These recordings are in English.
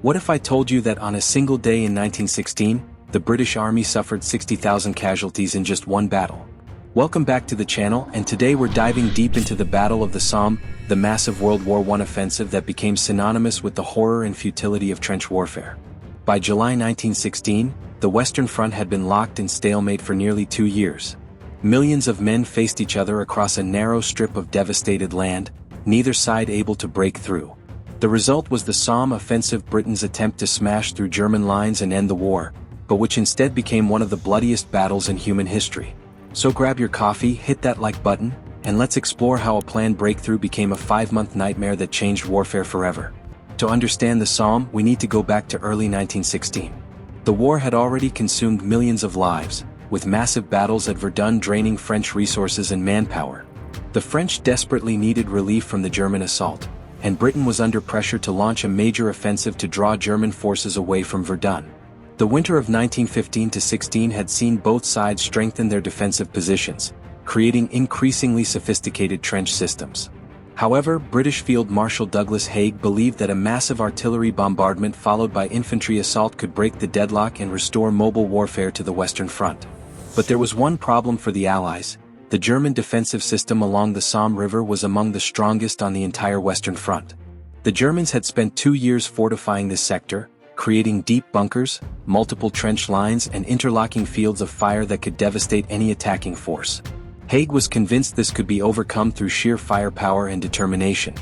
What if I told you that on a single day in 1916, the British Army suffered 60,000 casualties in just one battle? Welcome back to the channel, and today we're diving deep into the Battle of the Somme, the massive World War I offensive that became synonymous with the horror and futility of trench warfare. By July 1916, the Western Front had been locked in stalemate for nearly 2 years. Millions of men faced each other across a narrow strip of devastated land, neither side able to break through. The result was the Somme offensive, Britain's attempt to smash through German lines and end the war, but which instead became one of the bloodiest battles in human history. So grab your coffee, hit that like button, and let's explore how a planned breakthrough became a 5-month nightmare that changed warfare forever. To understand the Somme, we need to go back to early 1916. The war had already consumed millions of lives, with massive battles at Verdun draining French resources and manpower. The French desperately needed relief from the German assault, and Britain was under pressure to launch a major offensive to draw German forces away from Verdun. The winter of 1915-16 had seen both sides strengthen their defensive positions, creating increasingly sophisticated trench systems. However, British Field Marshal Douglas Haig believed that a massive artillery bombardment followed by infantry assault could break the deadlock and restore mobile warfare to the Western Front. But there was one problem for the Allies: the German defensive system along the Somme River was among the strongest on the entire Western Front. The Germans had spent 2 years fortifying this sector, creating deep bunkers, multiple trench lines, and interlocking fields of fire that could devastate any attacking force. Haig was convinced this could be overcome through sheer firepower and determination.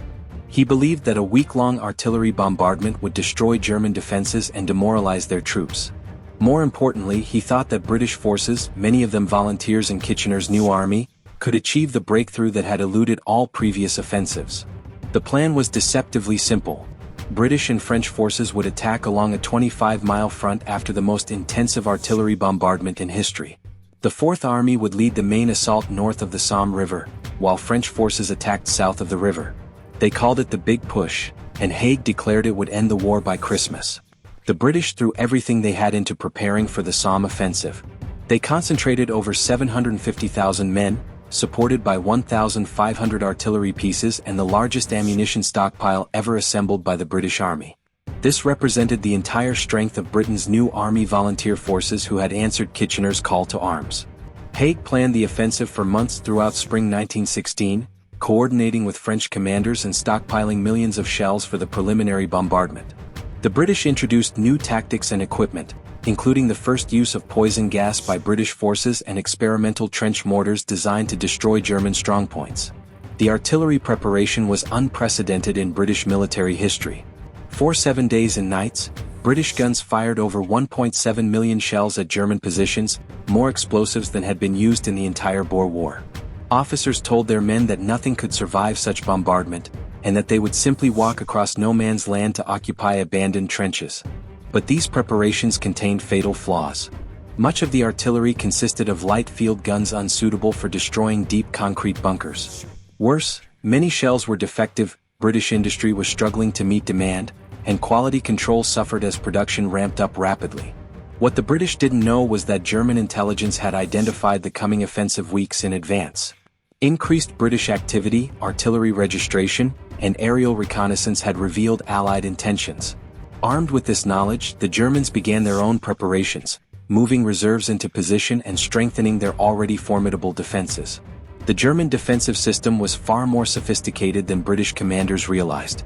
He believed that a week-long artillery bombardment would destroy German defenses and demoralize their troops. More importantly, he thought that British forces, many of them volunteers in Kitchener's new army, could achieve the breakthrough that had eluded all previous offensives. The plan was deceptively simple. British and French forces would attack along a 25-mile front after the most intensive artillery bombardment in history. The Fourth Army would lead the main assault north of the Somme River, while French forces attacked south of the river. They called it the Big Push, and Haig declared it would end the war by Christmas. The British threw everything they had into preparing for the Somme offensive. They concentrated over 750,000 men, supported by 1,500 artillery pieces and the largest ammunition stockpile ever assembled by the British Army. This represented the entire strength of Britain's new Army volunteer forces who had answered Kitchener's call to arms. Haig planned the offensive for months throughout spring 1916, coordinating with French commanders and stockpiling millions of shells for the preliminary bombardment. The British introduced new tactics and equipment, including the first use of poison gas by British forces and experimental trench mortars designed to destroy German strongpoints. The artillery preparation was unprecedented in British military history. For 7 days and nights, British guns fired over 1.7 million shells at German positions, more explosives than had been used in the entire Boer War. Officers told their men that nothing could survive such bombardment, and that they would simply walk across no man's land to occupy abandoned trenches. But these preparations contained fatal flaws. Much of the artillery consisted of light field guns unsuitable for destroying deep concrete bunkers. Worse, many shells were defective, British industry was struggling to meet demand, and quality control suffered as production ramped up rapidly. What the British didn't know was that German intelligence had identified the coming offensive weeks in advance. Increased British activity, artillery registration, and aerial reconnaissance had revealed Allied intentions. Armed with this knowledge, the Germans began their own preparations, moving reserves into position and strengthening their already formidable defenses. The German defensive system was far more sophisticated than British commanders realized.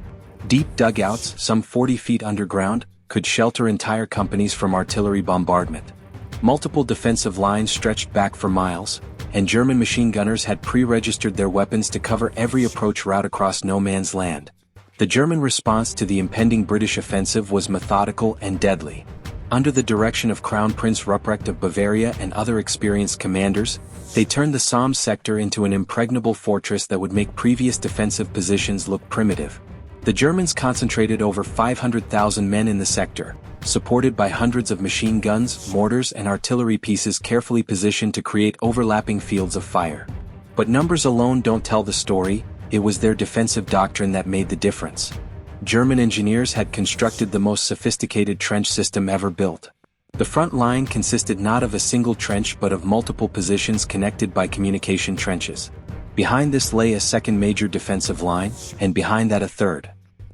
Deep dugouts, some 40 feet underground, could shelter entire companies from artillery bombardment. Multiple defensive lines stretched back for miles, and German machine gunners had pre-registered their weapons to cover every approach route across no man's land. The German response to the impending British offensive was methodical and deadly. Under the direction of Crown Prince Ruprecht of Bavaria and other experienced commanders, they turned the Somme sector into an impregnable fortress that would make previous defensive positions look primitive. The Germans concentrated over 500,000 men in the sector, supported by hundreds of machine guns, mortars, and artillery pieces carefully positioned to create overlapping fields of fire. But numbers alone don't tell the story, it was their defensive doctrine that made the difference. German engineers had constructed the most sophisticated trench system ever built. The front line consisted not of a single trench but of multiple positions connected by communication trenches. Behind this lay a second major defensive line, and behind that a third.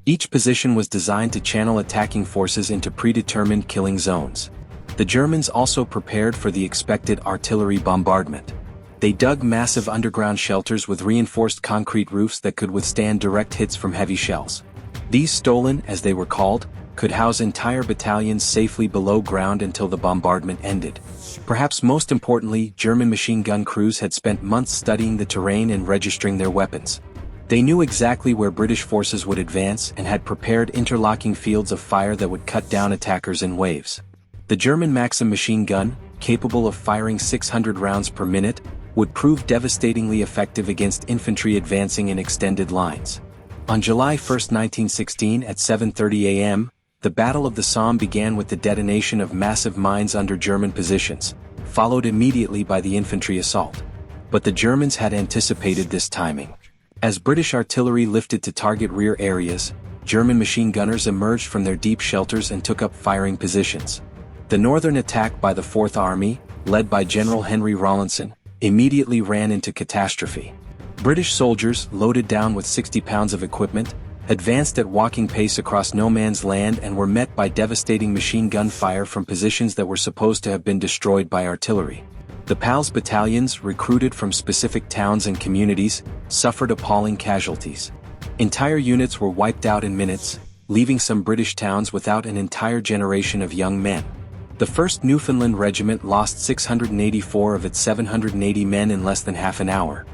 Each position was designed to channel attacking forces into predetermined killing zones. The Germans also prepared for the expected artillery bombardment. They dug massive underground shelters with reinforced concrete roofs that could withstand direct hits from heavy shells. These Stollen, as they were called, could house entire battalions safely below ground until the bombardment ended. Perhaps most importantly, German machine gun crews had spent months studying the terrain and registering their weapons. They knew exactly where British forces would advance and had prepared interlocking fields of fire that would cut down attackers in waves. The German Maxim machine gun, capable of firing 600 rounds per minute, would prove devastatingly effective against infantry advancing in extended lines. On July 1, 1916 at 7:30 a.m., the Battle of the Somme began with the detonation of massive mines under German positions, followed immediately by the infantry assault. But the Germans had anticipated this timing. As British artillery lifted to target rear areas, German machine gunners emerged from their deep shelters and took up firing positions. The northern attack by the Fourth Army, led by General Henry Rawlinson, immediately ran into catastrophe. British soldiers, loaded down with 60 pounds of equipment, advanced at walking pace across no man's land and were met by devastating machine gun fire from positions that were supposed to have been destroyed by artillery. The PALS battalions, recruited from specific towns and communities, suffered appalling casualties. Entire units were wiped out in minutes, leaving some British towns without an entire generation of young men. The 1st Newfoundland Regiment lost 684 of its 780 men in less than half an hour.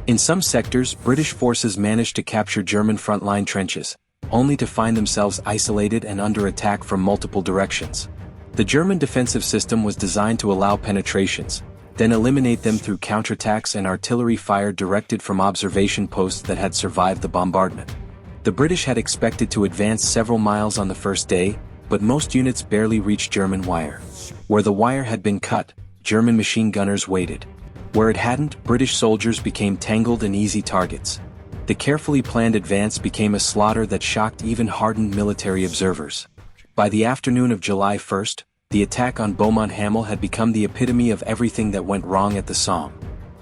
In some sectors, British forces managed to capture German frontline trenches, only to find themselves isolated and under attack from multiple directions. The German defensive system was designed to allow penetrations, then eliminate them through counterattacks and artillery fire directed from observation posts that had survived the bombardment. The British had expected to advance several miles on the first day, but most units barely reached German wire. Where the wire had been cut, German machine gunners waited. Where it hadn't, British soldiers became tangled and easy targets. The carefully planned advance became a slaughter that shocked even hardened military observers. By the afternoon of July 1st, the attack on Beaumont-Hamel had become the epitome of everything that went wrong at the Somme.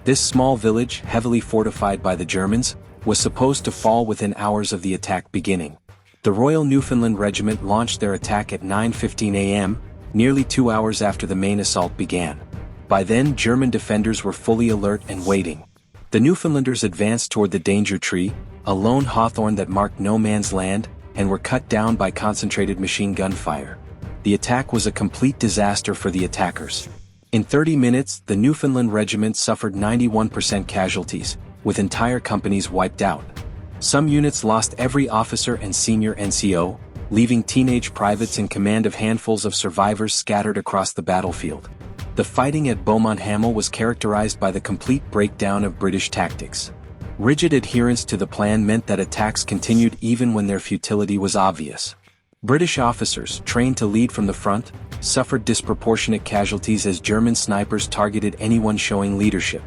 This small village, heavily fortified by the Germans, was supposed to fall within hours of the attack beginning. The Royal Newfoundland Regiment launched their attack at 9:15 a.m., nearly 2 hours after the main assault began. By then, German defenders were fully alert and waiting. The Newfoundlanders advanced toward the danger tree, a lone hawthorn that marked no man's land, and were cut down by concentrated machine gun fire. The attack was a complete disaster for the attackers. In 30 minutes, the Newfoundland Regiment suffered 91% casualties, with entire companies wiped out. Some units lost every officer and senior NCO, leaving teenage privates in command of handfuls of survivors scattered across the battlefield. The fighting at Beaumont-Hamel was characterized by the complete breakdown of British tactics. Rigid adherence to the plan meant that attacks continued even when their futility was obvious. British officers, trained to lead from the front, suffered disproportionate casualties as German snipers targeted anyone showing leadership.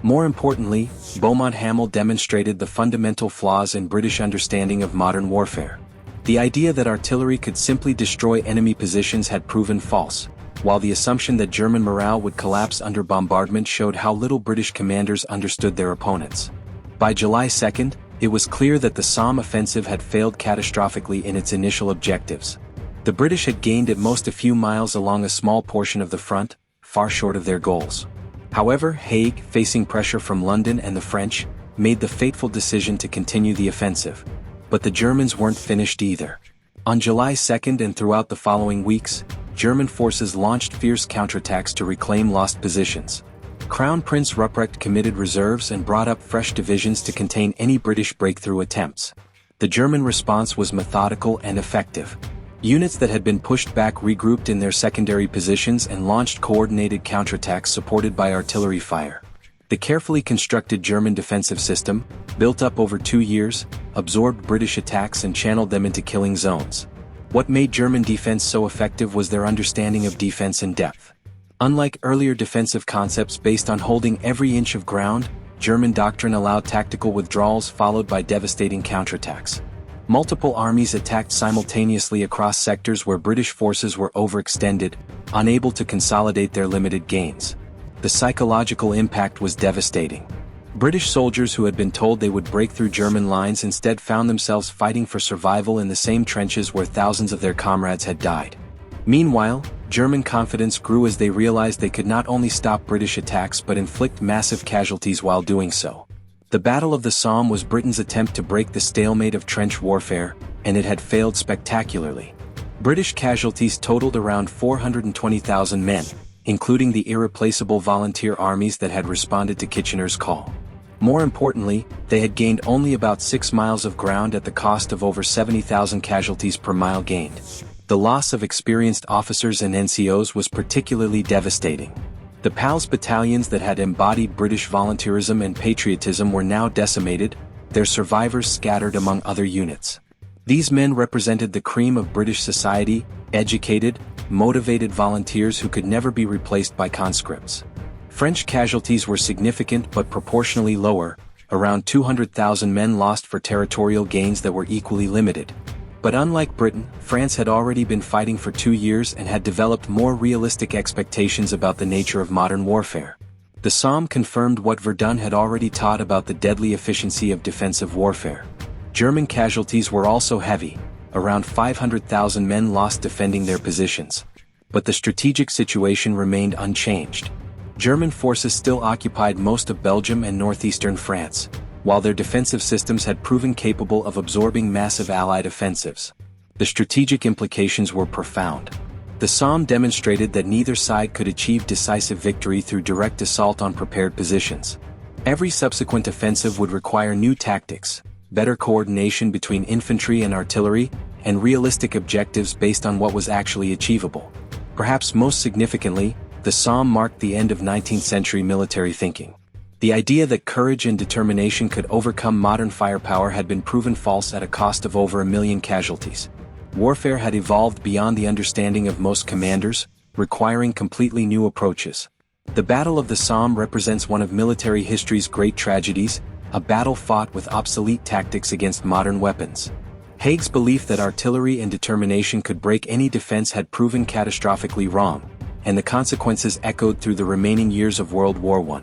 More importantly, Beaumont-Hamel demonstrated the fundamental flaws in British understanding of modern warfare. The idea that artillery could simply destroy enemy positions had proven false, while the assumption that German morale would collapse under bombardment showed how little British commanders understood their opponents. By July 2nd, it was clear that the Somme offensive had failed catastrophically in its initial objectives. The British had gained at most a few miles along a small portion of the front, far short of their goals. However, Haig, facing pressure from London and the French, made the fateful decision to continue the offensive. But the Germans weren't finished either. On July 2nd and throughout the following weeks, German forces launched fierce counterattacks to reclaim lost positions. Crown Prince Ruprecht committed reserves and brought up fresh divisions to contain any British breakthrough attempts. The German response was methodical and effective. Units that had been pushed back regrouped in their secondary positions and launched coordinated counterattacks supported by artillery fire. The carefully constructed German defensive system, built up over 2 years, absorbed British attacks and channeled them into killing zones. What made German defense so effective was their understanding of defense in depth. Unlike earlier defensive concepts based on holding every inch of ground, German doctrine allowed tactical withdrawals followed by devastating counterattacks. Multiple armies attacked simultaneously across sectors where British forces were overextended, unable to consolidate their limited gains. The psychological impact was devastating. British soldiers who had been told they would break through German lines instead found themselves fighting for survival in the same trenches where thousands of their comrades had died. Meanwhile, German confidence grew as they realized they could not only stop British attacks but inflict massive casualties while doing so. The Battle of the Somme was Britain's attempt to break the stalemate of trench warfare, and it had failed spectacularly. British casualties totaled around 420,000 men, including the irreplaceable volunteer armies that had responded to Kitchener's call. More importantly, they had gained only about 6 miles of ground at the cost of over 70,000 casualties per mile gained. The loss of experienced officers and NCOs was particularly devastating. The PALS battalions that had embodied British volunteerism and patriotism were now decimated, their survivors scattered among other units. These men represented the cream of British society, educated, motivated volunteers who could never be replaced by conscripts. French casualties were significant but proportionally lower, around 200,000 men lost for territorial gains that were equally limited. But unlike Britain, France had already been fighting for 2 years and had developed more realistic expectations about the nature of modern warfare. The Somme confirmed what Verdun had already taught about the deadly efficiency of defensive warfare. German casualties were also heavy, around 500,000 men lost defending their positions. But the strategic situation remained unchanged. German forces still occupied most of Belgium and northeastern France, while their defensive systems had proven capable of absorbing massive Allied offensives. The strategic implications were profound. The Somme demonstrated that neither side could achieve decisive victory through direct assault on prepared positions. Every subsequent offensive would require new tactics, better coordination between infantry and artillery, and realistic objectives based on what was actually achievable. Perhaps most significantly, the Somme marked the end of 19th-century military thinking. The idea that courage and determination could overcome modern firepower had been proven false at a cost of over 1 million casualties. Warfare had evolved beyond the understanding of most commanders, requiring completely new approaches. The Battle of the Somme represents one of military history's great tragedies, a battle fought with obsolete tactics against modern weapons. Haig's belief that artillery and determination could break any defense had proven catastrophically wrong, and the consequences echoed through the remaining years of World War I.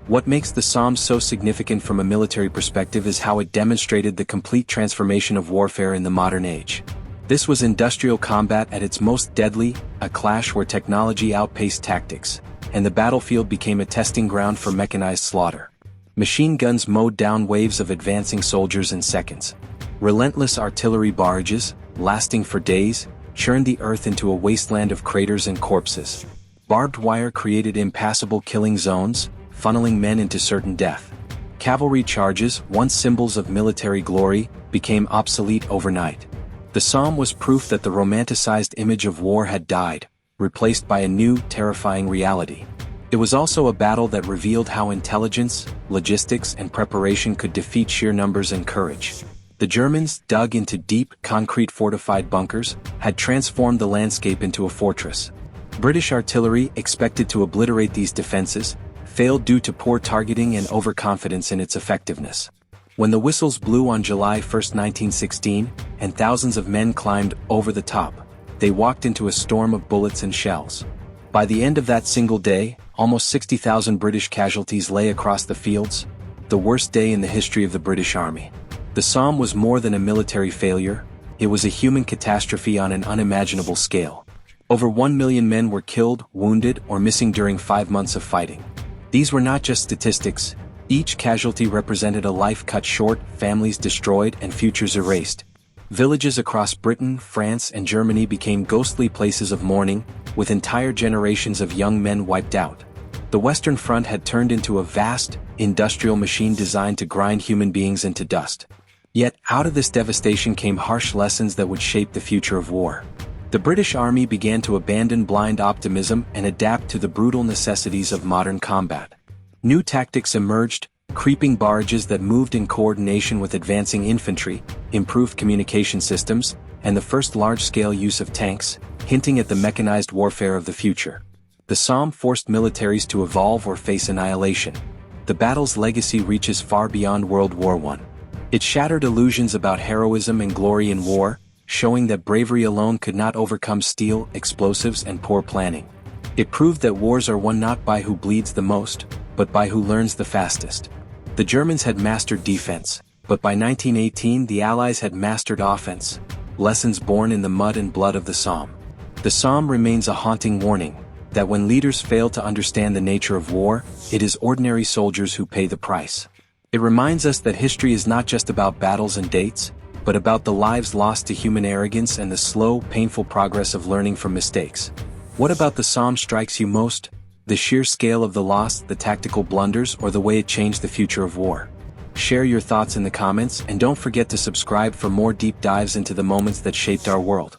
What makes the Somme so significant from a military perspective is how it demonstrated the complete transformation of warfare in the modern age. This was industrial combat at its most deadly, a clash where technology outpaced tactics, and the battlefield became a testing ground for mechanized slaughter. Machine guns mowed down waves of advancing soldiers in seconds. Relentless artillery barrages, lasting for days, churned the earth into a wasteland of craters and corpses. Barbed wire created impassable killing zones, funneling men into certain death. Cavalry charges, once symbols of military glory, became obsolete overnight. The Somme was proof that the romanticized image of war had died, replaced by a new, terrifying reality. It was also a battle that revealed how intelligence, logistics, and preparation could defeat sheer numbers and courage. The Germans, dug into deep, concrete-fortified bunkers, had transformed the landscape into a fortress. British artillery, expected to obliterate these defenses, failed due to poor targeting and overconfidence in its effectiveness. When the whistles blew on July 1, 1916, and thousands of men climbed over the top, they walked into a storm of bullets and shells. By the end of that single day, almost 60,000 British casualties lay across the fields, the worst day in the history of the British Army. The Somme was more than a military failure, it was a human catastrophe on an unimaginable scale. Over 1 million men were killed, wounded, or missing during 5 months of fighting. These were not just statistics, each casualty represented a life cut short, families destroyed, and futures erased. Villages across Britain, France, and Germany became ghostly places of mourning, with entire generations of young men wiped out. The Western Front had turned into a vast, industrial machine designed to grind human beings into dust. Yet, out of this devastation came harsh lessons that would shape the future of war. The British Army began to abandon blind optimism and adapt to the brutal necessities of modern combat. New tactics emerged, creeping barrages that moved in coordination with advancing infantry, improved communication systems, and the first large-scale use of tanks, hinting at the mechanized warfare of the future. The Somme forced militaries to evolve or face annihilation. The battle's legacy reaches far beyond World War I. It shattered illusions about heroism and glory in war, showing that bravery alone could not overcome steel, explosives, and poor planning. It proved that wars are won not by who bleeds the most, but by who learns the fastest. The The Germans had mastered defense, but by 1918 the Allies had mastered offense. Lessons born in the mud and blood of the Somme. The Somme remains a haunting warning, that when leaders fail to understand the nature of war, it is ordinary soldiers who pay the price. It reminds us that history is not just about battles and dates, but about the lives lost to human arrogance and the slow, painful progress of learning from mistakes. What about the Somme strikes you most? The sheer scale of the loss, the tactical blunders, or the way it changed the future of war? Share your thoughts in the comments and don't forget to subscribe for more deep dives into the moments that shaped our world.